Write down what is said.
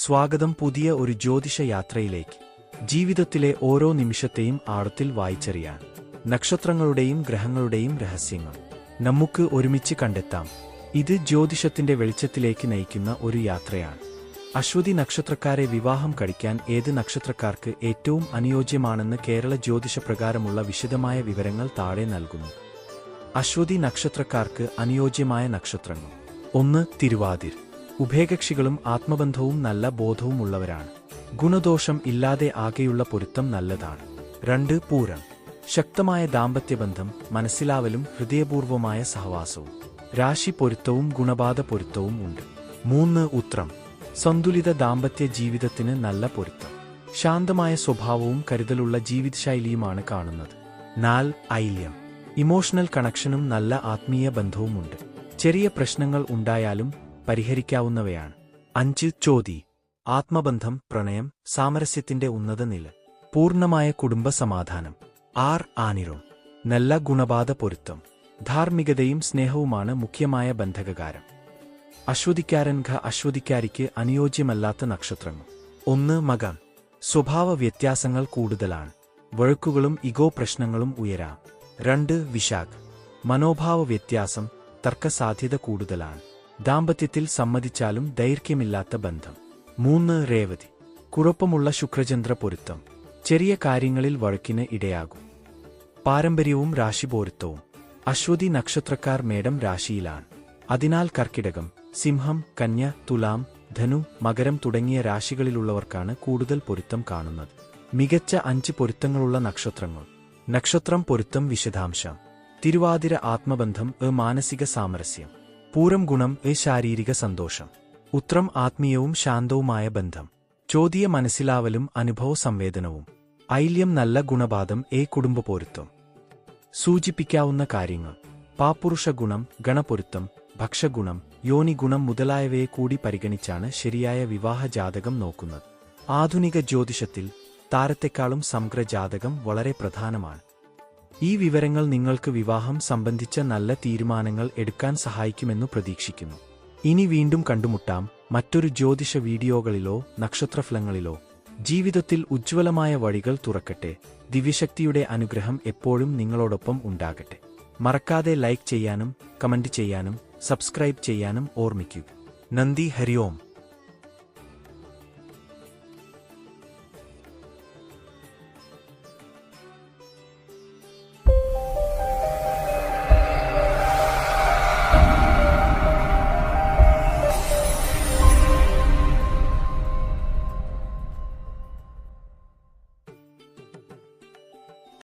സ്വാഗതം പുതിയ ഒരു ജ്യോതിഷ യാത്രയിലേക്ക്. ജീവിതത്തിലെ ഓരോ നിമിഷത്തെയും ആഴത്തിൽ വായിച്ചറിയാൻ നക്ഷത്രങ്ങളുടെയും ഗ്രഹങ്ങളുടെയും രഹസ്യങ്ങൾ നമുക്ക് ഒരുമിച്ച് കണ്ടെത്താം. ഇത് ജ്യോതിഷത്തിന്റെ വെളിച്ചത്തിലേക്ക് നയിക്കുന്ന ഒരു യാത്രയാണ്. അശ്വതി നക്ഷത്രക്കാരെ വിവാഹം കഴിക്കാൻ ഏത് നക്ഷത്രക്കാർക്ക് ഏറ്റവും അനുയോജ്യമാണെന്ന് കേരള ജ്യോതിഷപ്രകാരമുള്ള വിശദമായ വിവരങ്ങൾ താഴെ നൽകുന്നു. അശ്വതി നക്ഷത്രക്കാർക്ക് അനുയോജ്യമായ നക്ഷത്രങ്ങൾ: 1. തിരുവാതിര. ഉഭയകക്ഷികളും ആത്മബന്ധവും നല്ല ബോധവുമുള്ളവരാണ്. ഗുണദോഷം ഇല്ലാതെ ആകെയുള്ള പൊരുത്തം നല്ലതാണ്. 2. പൂരം. ശക്തമായ ദാമ്പത്യബന്ധം, മനസ്സിലാവലും ഹൃദയപൂർവമായ സഹവാസവും. രാശി പൊരുത്തവും ഗുണപാത പൊരുത്തവും ഉണ്ട്. 3. ഉത്രം. സന്തുലിത ദാമ്പത്യ ജീവിതത്തിന് നല്ല പൊരുത്തം. ശാന്തമായ സ്വഭാവവും കരുതലുള്ള ജീവിതശൈലിയുമാണ് കാണുന്നത്. 4. ഐല്യം. ഇമോഷണൽ കണക്ഷനും നല്ല ആത്മീയ ബന്ധവുമുണ്ട്. ചെറിയ പ്രശ്നങ്ങൾ ഉണ്ടായാലും പരിഹരിക്കാവുന്നവയാണ്. 5. ചോതി. ആത്മബന്ധം, പ്രണയം, സാമരസ്യത്തിന്റെ ഉന്നത നില, പൂർണ്ണമായ കുടുംബ സമാധാനം. 6. ആനിരം. നല്ല ഗുണപാത പൊരുത്തം, ധാർമ്മികതയും സ്നേഹവുമാണ് മുഖ്യമായ ബന്ധകകാരം. അശ്വതിക്കാരിക്ക് അനുയോജ്യമല്ലാത്ത നക്ഷത്രങ്ങൾ: 1. മകം. സ്വഭാവ വ്യത്യാസങ്ങൾ കൂടുതലാണ്. വഴക്കുകളും ഇഗോ പ്രശ്നങ്ങളും ഉയരാം. 2. വിശാഖ്. മനോഭാവ വ്യത്യാസം, തർക്കസാധ്യത കൂടുതലാണ്. ദാമ്പത്യത്തിൽ സമ്മതിച്ചാലും ദൈർഘ്യമില്ലാത്ത ബന്ധം. 3. രേവതി. കുഴപ്പമുള്ള ശുക്രചന്ദ്ര പൊരുത്തം, ചെറിയ കാര്യങ്ങളിൽ വഴക്കിന് ഇടയാകും. പാരമ്പര്യവും രാശിപൊരുത്തവും. അശ്വതി നക്ഷത്രക്കാർ മേടം രാശിയിലാണ്. അതിനാൽ കർക്കിടകം, സിംഹം, കന്യ, തുലാം, ധനു, മകരം തുടങ്ങിയ രാശികളിലുള്ളവർക്കാണ് കൂടുതൽ പൊരുത്തം കാണുന്നത്. മികച്ച 5 പൊരുത്തങ്ങളുള്ള നക്ഷത്രങ്ങൾ. നക്ഷത്രം പൊരുത്തം വിശദാംശം: തിരുവാതിര ആത്മബന്ധം, മാനസിക സാമരസ്യം. പൂരം ഗുണം, ശാരീരിക സന്തോഷം. ഉത്രം ആത്മീയവും ശാന്തവുമായ ബന്ധം. ചോദ്യ മനസ്സിലാവലും അനുഭവ സംവേദനവും. ഐല്യം നല്ല ഗുണപാതം, കുടുംബ പൊരുത്തം. സൂചിപ്പിക്കാവുന്ന കാര്യങ്ങൾ: പാപ്പുരുഷ ഗുണം, ഗണപൊരുത്തം, ഭക്ഷഗുണം, യോനി ഗുണം മുതലായവയെ കൂടി പരിഗണിച്ചാണ് ശരിയായ വിവാഹ ജാതകം നോക്കുന്നത്. ആധുനിക ജ്യോതിഷത്തിൽ താരത്തെക്കാളും സമഗ്ര ജാതകം വളരെ പ്രധാനമാണ്. ഈ വിവരങ്ങൾ നിങ്ങൾക്ക് വിവാഹം സംബന്ധിച്ച നല്ല തീരുമാനങ്ങൾ എടുക്കാൻ സഹായിക്കുമെന്നു പ്രതീക്ഷിക്കുന്നു. ഇനി വീണ്ടും കണ്ടുമുട്ടാം മറ്റൊരു ജ്യോതിഷ വീഡിയോകളിലോ നക്ഷത്രഫലങ്ങളിലോ. ജീവിതത്തിൽ ഉജ്ജ്വലമായ വഴികൾ തുറക്കട്ടെ. ദിവ്യശക്തിയുടെ അനുഗ്രഹം എപ്പോഴും നിങ്ങളോടൊപ്പം ഉണ്ടാകട്ടെ. മറക്കാതെ ലൈക്ക് ചെയ്യാനും കമന്റ് ചെയ്യാനും സബ്സ്ക്രൈബ് ചെയ്യാനും ഓർമ്മിക്കുക. നന്ദി. ഹരി ഓം.